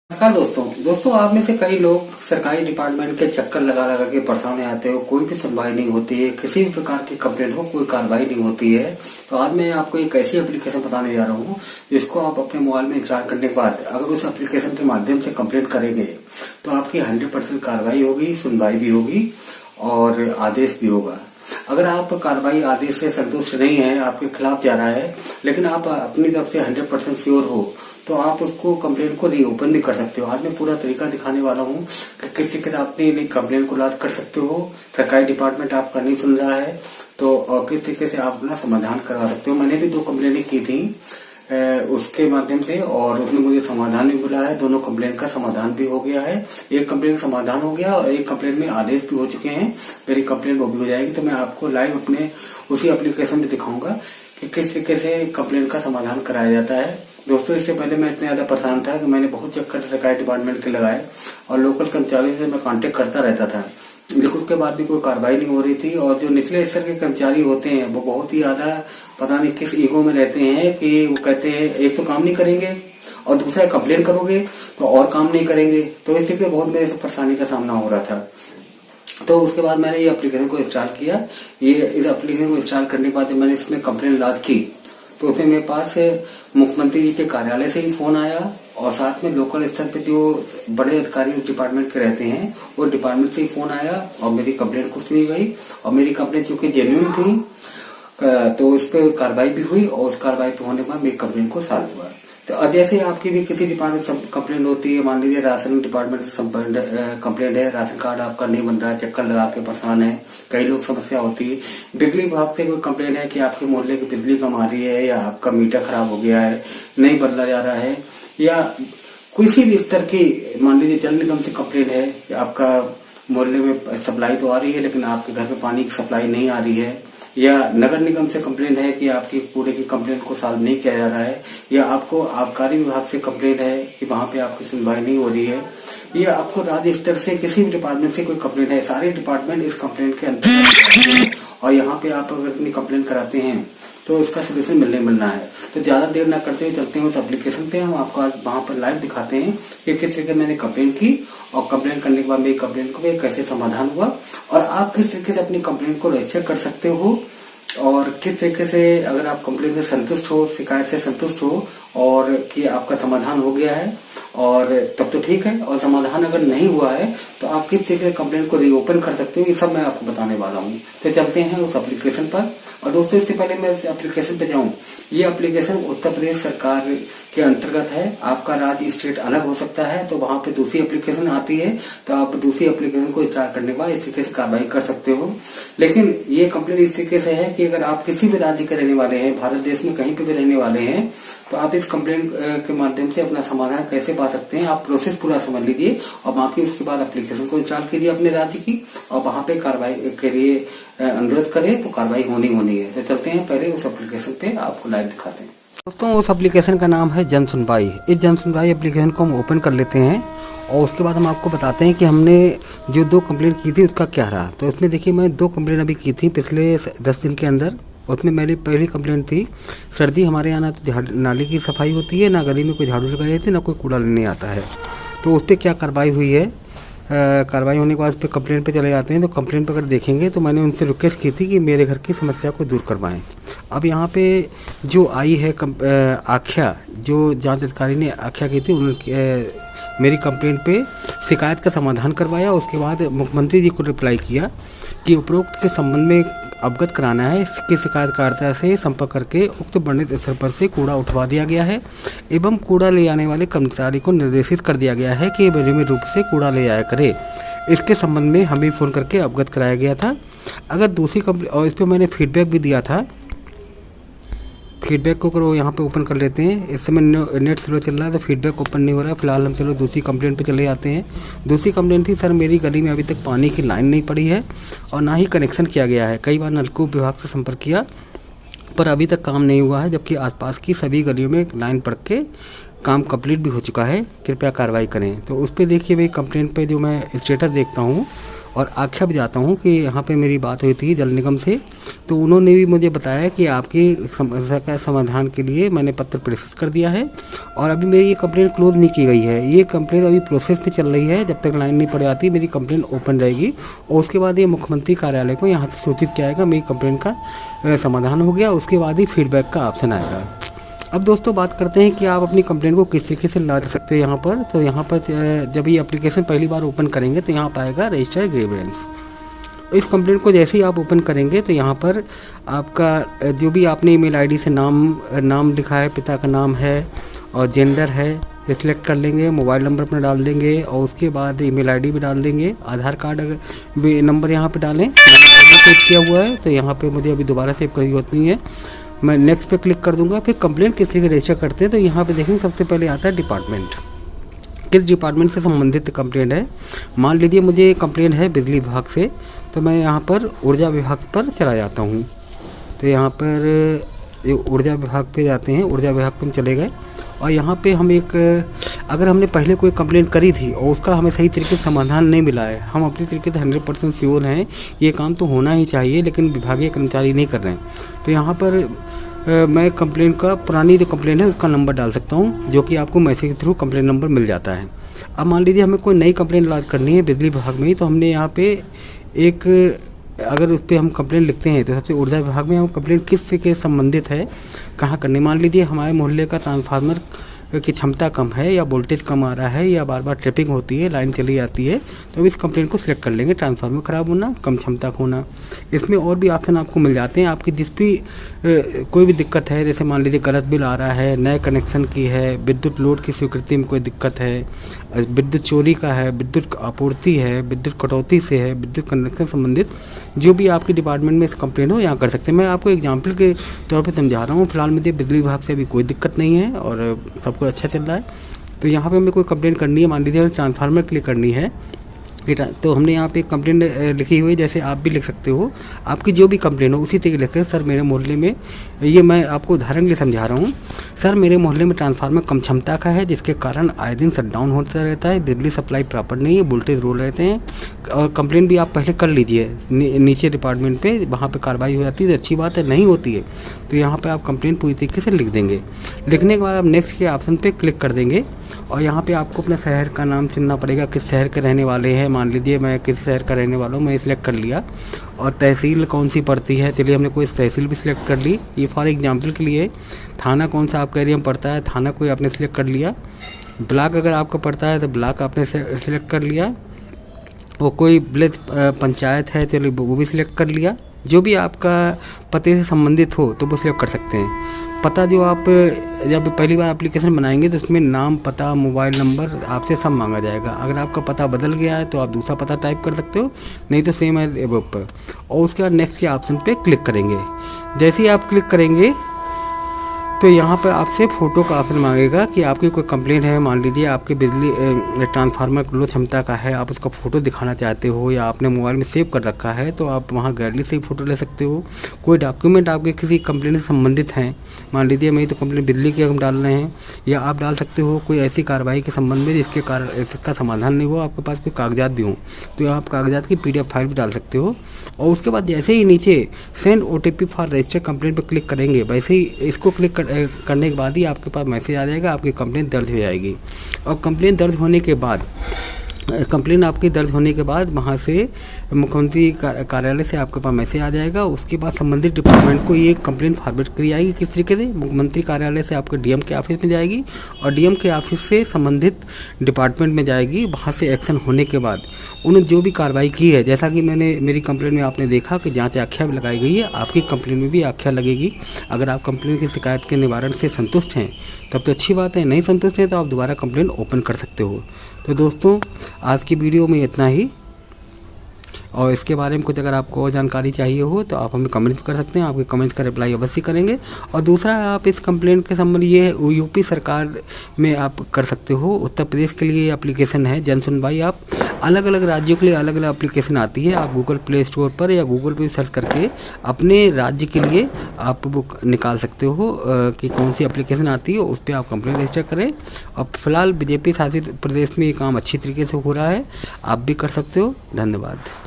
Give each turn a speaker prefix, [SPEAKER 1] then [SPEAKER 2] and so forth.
[SPEAKER 1] नमस्कार दोस्तों आप में से कई लोग सरकारी डिपार्टमेंट के चक्कर लगा लगा के परेशान आते हो। कोई भी सुनवाई नहीं होती है, किसी भी प्रकार की कंप्लेंट हो कोई कार्रवाई नहीं होती है। तो आज मैं आपको एक ऐसी एप्लीकेशन बताने जा रहा हूँ जिसको आप अपने मोबाइल में इंस्टॉल करने के बाद अगर उस एप्लीकेशन के माध्यम से कंप्लेंट करेंगे तो आपकी 100% कार्रवाई होगी, सुनवाई भी होगी और आदेश भी होगा। अगर आप कार्रवाई आदेश से संतुष्ट नहीं है, आपके खिलाफ जा रहा है, लेकिन आप अपनी तरफ से 100% श्योर हो तो आप उसको कंप्लेंट को रीओपन भी कर सकते हो। आज मैं पूरा तरीका दिखाने वाला हूँ कि किस तरीके से अपनी कंप्लेंट को रद्द कर सकते हो। सरकारी डिपार्टमेंट आपका नहीं सुन रहा है तो किस तरीके से आप अपना समाधान करवा सकते हो। मैंने भी 2 कंप्लेंटें की थी उसके माध्यम से और उसमें मुझे समाधान भी मिला है। दोनों कंप्लेंट का समाधान भी हो गया है। एक कंप्लेंट समाधान हो गया और एक कंप्लेंट में आदेश भी हो चुके हैं। मेरी कंप्लेंट वो भी हो जाएगी। तो मैं आपको लाइव अपने उसी एप्लीकेशन में दिखाऊंगा कि किस तरीके से कंप्लेंट का समाधान कराया जाता है। दोस्तों, इससे पहले मैं इतना ज्यादा परेशान था कि मैंने बहुत चक्कर सरकारी डिपार्टमेंट के लगाए और लोकल कर्मचारियों से मैं कांटेक्ट करता रहता था, लेकिन उसके बाद भी कोई कार्रवाई नहीं हो रही थी। और जो निचले स्तर के कर्मचारी होते हैं वो बहुत ही ज्यादा पता नहीं किस ईगो में रहते हैं कि वो कहते हैं एक तो काम नहीं करेंगे और दूसरा कंप्लेन करोगे तो और काम नहीं करेंगे। तो इस तरीके बहुत मेरे परेशानी का सामना हो रहा था। तो उसके बाद मैंने ये एप्लीकेशन को इंस्टॉल किया। इस एप्लीकेशन को इंस्टॉल करने के बाद मैंने इसमें कंप्लेन लॉन्च की तो उसमें मेरे पास मुख्यमंत्री जी के कार्यालय से ही फोन आया और साथ में लोकल स्तर पे जो बड़े अधिकारी उस डिपार्टमेंट के रहते हैं वो डिपार्टमेंट से ही फोन आया और मेरी कंप्लेंट कुछ नहीं गई और मेरी कंप्लेंट चूंकि जेन्युइन थी तो इस पे कार्रवाई भी हुई और उस कार्रवाई पे होने के बाद मेरी कंप्लेंट को सॉल्व हुआ। तो जैसे आपकी भी किसी डिपार्टमेंट से कंप्लेंट होती है, मान लीजिए राशन डिपार्टमेंट से कंप्लेंट है, राशन कार्ड आपका नहीं बन रहा है, चक्कर लगा के परेशान है, कई लोग समस्या होती है। बिजली विभाग से कोई कंप्लेंट है कि आपके मोहल्ले की बिजली कम आ रही है या आपका मीटर खराब हो गया है, नहीं बदला जा रहा है, या किसी भी स्तर की मान लीजिए जल निगम से कंप्लेंट है कि आपका मोहल्ले में सप्लाई तो आ रही है लेकिन आपके घर में पानी की सप्लाई नहीं आ रही है, या नगर निगम से कंप्लेंट है कि आपकी पूरे की कंप्लेंट को सॉल्व नहीं किया जा रहा है, या आपको आबकारी विभाग से कंप्लेंट है कि वहां पे आपकी सुनवाई नहीं हो रही है, या आपको राज्य स्तर से किसी भी डिपार्टमेंट से कोई कंप्लेंट है, सारे डिपार्टमेंट इस कंप्लेंट के अंतर्गत और यहाँ पे आप अगर अपनी कंप्लेंट कराते हैं तो इसका सोल्यूशन मिलना है। तो ज्यादा देर ना करते हुए चलते हैं उस एप्लीकेशन पे। हम आपको आज वहां पर लाइव दिखाते हैं कि किस तरीके मैंने कंप्लेंट की और कंप्लेंट करने के बाद मेरी कंप्लेंट को कैसे समाधान हुआ और आप किस तरीके से अपनी कंप्लेंट को रजिस्टर कर सकते हो और किस तरीके से अगर आप कंप्लेंट से संतुष्ट हो, शिकायत से संतुष्ट हो और कि आपका समाधान हो गया है और तब तो ठीक है, और समाधान अगर नहीं हुआ है तो आप किस तरीके से कंप्लेंट को रीओपन कर सकते हो, ये सब मैं आपको बताने वाला हूँ। तो चलते हैं उस एप्लीकेशन पर। और दोस्तों, इससे पहले मैं इस एप्लीकेशन पे जाऊं, ये एप्लीकेशन उत्तर प्रदेश सरकार के अंतर्गत है। आपका राज्य स्टेट अलग हो सकता है तो वहां पे दूसरी एप्लीकेशन आती है, तो आप दूसरी एप्लीकेशन को इंस्टॉल करने के बाद इस तरीके से कार्रवाई कर सकते हो। लेकिन ये कंप्लेंट इस तरीके से है कि अगर आप किसी भी राज्य के रहने वाले हैं, भारत देश में कहीं पे भी रहने वाले हैं, तो आप इस कंप्लेंट के माध्यम से अपना समाधान कैसे पा सकते हैं, आप प्रोसेस पूरा समझ लीजिए और बाकी उसके बाद एप्लीकेशन को इंस्टॉल कीजिए अपने राज्य की और वहां पे कार्रवाई के लिए अनुरोध करें तो कार्रवाई होनी है। तो चलते हैं पहले उस एप्लीकेशन पे, आपको लाइव दिखाते हैं। दोस्तों, उस एप्लीकेशन का नाम है जन सुनवाई। इस जन सुनवाई एप्लीकेशन को हम ओपन कर लेते हैं और उसके बाद हम आपको बताते हैं कि हमने जो 2 कंप्लेंट की थी उसका क्या रहा। तो इसमें देखिए, मैं 2 कंप्लेंट अभी की थी पिछले 10 दिन के अंदर। उसमें मेरी पहली कंप्लेंट थी, सर्दी हमारे यहाँ ना तो नाली की सफाई होती है, ना गली में कोई झाड़ू लगाई जाती है, ना कोई कूड़ा लेने आता है। तो उस पर क्या कार्रवाई हुई है, कार्रवाई होने के बाद उस पर कंप्लेंट पे चले जाते हैं। तो कंप्लेंट पर अगर देखेंगे तो मैंने उनसे रिक्वेस्ट की थी कि मेरे घर की समस्या को दूर करवाएं। अब यहाँ पे जो आई है आख्या, जो जांच अधिकारी ने आख्या की थी, उन्होंने मेरी कंप्लेंट पे शिकायत का समाधान करवाया। उसके बाद मुख्यमंत्री जी को रिप्लाई किया कि उपरोक्त के संबंध में अवगत कराना है कि शिकायतकर्ता से संपर्क करके उक्त वर्णित स्तर पर से कूड़ा उठवा दिया गया है एवं कूड़ा ले आने वाले कर्मचारी को निर्देशित कर दिया गया है कि नियमित रूप से कूड़ा ले आया करे। इसके संबंध में हमें फ़ोन करके अवगत कराया गया था। अगर दूसरी कंप्लेंट, और इस पर मैंने फीडबैक भी दिया था, फीडबैक को करो यहाँ पे ओपन कर लेते हैं। इस समय नेट स्लो चल रहा है तो फीडबैक ओपन नहीं हो रहा है। फिलहाल हम चलो दूसरी कंप्लेंट पे चले जाते हैं। दूसरी कंप्लेंट थी, सर मेरी गली में अभी तक पानी की लाइन नहीं पड़ी है और ना ही कनेक्शन किया गया है। कई बार नलकूप विभाग से संपर्क किया पर अभी तक काम नहीं हुआ है, जबकि आसपास की सभी गलियों में लाइन पड़ के काम कंप्लीट भी हो चुका है, कृपया कार्रवाई करें। तो उस पर देखिए, मेरी कंप्लेंट पे जो मैं स्टेटस देखता हूँ और आख्या भी जाता हूँ कि यहाँ पे मेरी बात हुई थी जल निगम से, तो उन्होंने भी मुझे बताया कि आपकी समस्या का समाधान के लिए मैंने पत्र प्रेषित कर दिया है और अभी मेरी ये कंप्लेंट क्लोज नहीं की गई है। ये कंप्लेंट अभी प्रोसेस में चल रही है, जब तक लाइन नहीं पड़ जाती मेरी कंप्लेंट ओपन रहेगी और उसके बाद ये मुख्यमंत्री कार्यालय को यहाँ से सूचित किया जाएगा मेरी कंप्लेंट का समाधान हो गया। उसके बाद ही फीडबैक का ऑप्शन आएगा। अब दोस्तों बात करते हैं कि आप अपनी कंप्लेंट को किस तरीके से ला सकते हैं यहाँ पर। तो यहाँ पर जब ये एप्लीकेशन पहली बार ओपन करेंगे तो यहाँ पर आएगा रजिस्टर ग्रीवेंस। इस कंप्लेंट को जैसे ही आप ओपन करेंगे तो यहाँ पर आपका जो भी आपने ईमेल आईडी से नाम लिखा है, पिता का नाम है और जेंडर है, ये सिलेक्ट कर लेंगे। मोबाइल नंबर अपना डाल देंगे और उसके बाद ईमेल आईडी भी डाल देंगे। आधार कार्ड अगर नंबर यहाँ पे डालें, सेव किया हुआ है तो यहाँ पे मुझे अभी दोबारा सेव करने की जरूरत नहीं है। मैं नेक्स्ट पे क्लिक कर दूंगा। फिर कंप्लेंट किस तरीके रजिस्टर करते हैं तो यहाँ पे देखेंगे सबसे पहले आता है डिपार्टमेंट, किस डिपार्टमेंट से संबंधित कंप्लेंट है। मान लीजिए मुझे कंप्लेंट है बिजली विभाग से, तो मैं यहाँ पर ऊर्जा विभाग पर चला जाता हूँ। तो यहाँ पर ऊर्जा विभाग पे जाते हैं, ऊर्जा विभाग पे हम चले गए और यहाँ पे हम अगर हमने पहले कोई कंप्लेंट करी थी और उसका हमें सही तरीके से समाधान नहीं मिला है, हम अपनी तरीके से 100% श्योर हैं ये काम तो होना ही चाहिए, लेकिन विभागीय कर्मचारी नहीं कर रहे हैं, तो यहाँ पर मैं कंप्लेंट का पुरानी जो कंप्लेंट है उसका नंबर डाल सकता हूँ, जो कि आपको मैसेज के थ्रू कंप्लेंट नंबर मिल जाता है। अब मान लीजिए हमें कोई नई कंप्लेंट लॉन्च करनी है बिजली विभाग में ही, तो हमने यहाँ पे अगर उस पर हम कंप्लेंट लिखते हैं तो सबसे ऊर्जा विभाग में हम कंप्लेंट किस से संबंधित है, कहाँ करनी। मान लीजिए हमारे मोहल्ले का ट्रांसफार्मर की क्षमता कम है या वोल्टेज कम आ रहा है या बार बार ट्रिपिंग होती है, लाइन चली जाती है, तो इस कंप्लेंट को सिलेक्ट कर लेंगे। ट्रांसफार्मर ख़राब होना, कम क्षमता होना, इसमें और भी ऑप्शन आपको मिल जाते हैं। आपकी जिस भी कोई भी दिक्कत है, जैसे मान लीजिए गलत बिल आ रहा है, नए कनेक्शन की है, विद्युत लोड की स्वीकृति में कोई दिक्कत है, विद्युत चोरी का है, विद्युत आपूर्ति है, विद्युत कटौती से है, विद्युत कनेक्शन संबंधित जो भी आपके डिपार्टमेंट में कंप्लेंट हो यहाँ कर सकते हैं। मैं आपको एग्जाम्पल के तौर पर समझा रहा हूँ। फिलहाल मुझे बिजली विभाग से अभी कोई दिक्कत नहीं है और सब कुछ अच्छा चल रहा है। तो यहाँ पे हमें कोई कंप्लेंट करनी है, मान लीजिए ट्रांसफार्मर के लिए करनी है, तो हमने यहाँ पे कंप्लेंट लिखी हुई है, जैसे आप भी लिख सकते हो, आपकी जो भी कंप्लेंट हो उसी तरीके लिखते हैं। सर मेरे मोहल्ले में, ये मैं आपको उदाहरण के लिए समझा रहा हूँ, सर मेरे मोहल्ले में ट्रांसफार्मर कम क्षमता का है जिसके कारण आए दिन शटडाउन होता रहता है, बिजली सप्लाई प्रॉपर नहीं है, वोल्टेज रोल रहते हैं। और कंप्लेंट भी आप पहले कर लीजिए नीचे डिपार्टमेंट पे, वहाँ पे कार्रवाई हो जाती है तो अच्छी बात है, नहीं होती है तो यहाँ पे आप कंप्लेंट पूरी तरीके से लिख देंगे। लिखने के बाद आप नेक्स्ट के ऑप्शन पे क्लिक कर देंगे और यहाँ पे आपको अपने शहर का नाम चुनना पड़ेगा, किस शहर के रहने वाले हैं। मान लीजिए मैं किसी शहर का रहने वाला हूँ, मैंने सिलेक्ट कर लिया। और तहसील कौन सी पड़ती है, चलिए हमने कोई तहसील भी सिलेक्ट कर ली, ये फॉर एग्जांपल के लिए। थाना कौन सा आपके एरिया में पड़ता है, थाना कोई आपने सिलेक्ट कर लिया। ब्लॉक अगर आपका पड़ता है तो ब्लॉक आपने सिलेक्ट कर लिया। वो कोई विलेज पंचायत है, चलिए वो भी सिलेक्ट कर लिया। जो भी आपका पते से संबंधित हो तो वो सिलेक्ट कर सकते हैं। पता जो आप जब पहली बार एप्लीकेशन बनाएंगे तो उसमें नाम, पता, मोबाइल नंबर आपसे सब मांगा जाएगा। अगर आपका पता बदल गया है तो आप दूसरा पता टाइप कर सकते हो, नहीं तो सेम है एबव पर। और उसके बाद नेक्स्ट के ऑप्शन पे क्लिक करेंगे। जैसे ही आप क्लिक करेंगे तो यहाँ पर आपसे फ़ोटो का ऑप्शन मांगेगा कि आपकी कोई कंप्लेंट है। मान लीजिए आपके बिजली ट्रांसफार्मर लो क्षमता का है, आप उसका फ़ोटो दिखाना चाहते हो या आपने मोबाइल में सेव कर रखा है, तो आप वहाँ गैलरी से ही फ़ोटो ले सकते हो। कोई डॉक्यूमेंट आपके किसी कंप्लेंट से संबंधित हैं, मान लीजिए मेरी तो कंप्लेंट बिजली की हम डाल रहे हैं, या आप डाल सकते हो कोई ऐसी कार्रवाई के संबंध में जिसके कारण इसका समाधान नहीं हुआ, आपके पास कोई कागजात भी हों तो आप कागजात की PDF फाइल भी डाल सकते हो। और उसके बाद जैसे ही नीचे send OTP for registered complaint पर क्लिक करेंगे, वैसे ही इसको क्लिक करने के बाद ही आपके पास मैसेज आ जाएगा, आपकी कंप्लेंट दर्ज हो जाएगी। और कंप्लेंट दर्ज होने के बाद वहाँ से मुख्यमंत्री कार्यालय से आपके पास मैसेज आ जाएगा। उसके बाद संबंधित डिपार्टमेंट को ये कंप्लेंट फॉरवर्ड करी जाएगी। किस तरीके से? मुख्यमंत्री कार्यालय से आपके DM के ऑफिस में जाएगी और DM के ऑफिस से संबंधित डिपार्टमेंट में जाएगी। वहाँ से एक्शन होने के बाद उन्होंने जो भी कार्रवाई की है, जैसा कि मेरी कंप्लेंट में आपने देखा कि जाँच आख्या भी लगाई गई है, आपकी कंप्लेंट में भी आख्या लगेगी। अगर आप कंप्लेंट की शिकायत के निवारण से संतुष्ट हैं तब तो अच्छी बात है, नहीं संतुष्ट हैं तो आप दोबारा कंप्लेंट ओपन कर सकते हो। तो दोस्तों आज की वीडियो में इतना ही, और इसके बारे में कुछ अगर आपको और जानकारी चाहिए हो तो आप हमें कमेंट कर सकते हैं, आपके कमेंट्स का रिप्लाई अवश्य करेंगे। और दूसरा, आप इस कंप्लेंट के संबंध ये यूपी सरकार में आप कर सकते हो। उत्तर प्रदेश के लिए एप्लीकेशन है जन सुनवाई। आप अलग अलग राज्यों के लिए अलग अलग एप्लीकेशन आती है, आप गूगल प्ले स्टोर पर या गूगल पे सर्च करके अपने राज्य के लिए आप वो निकाल सकते हो कि कौन सी एप्लीकेशन आती है, उस पर आप कंप्लेंट रजिस्टर करें। और फिलहाल BJP शासित प्रदेश में ये काम अच्छी तरीके से हो रहा है, आप भी कर सकते हो। धन्यवाद।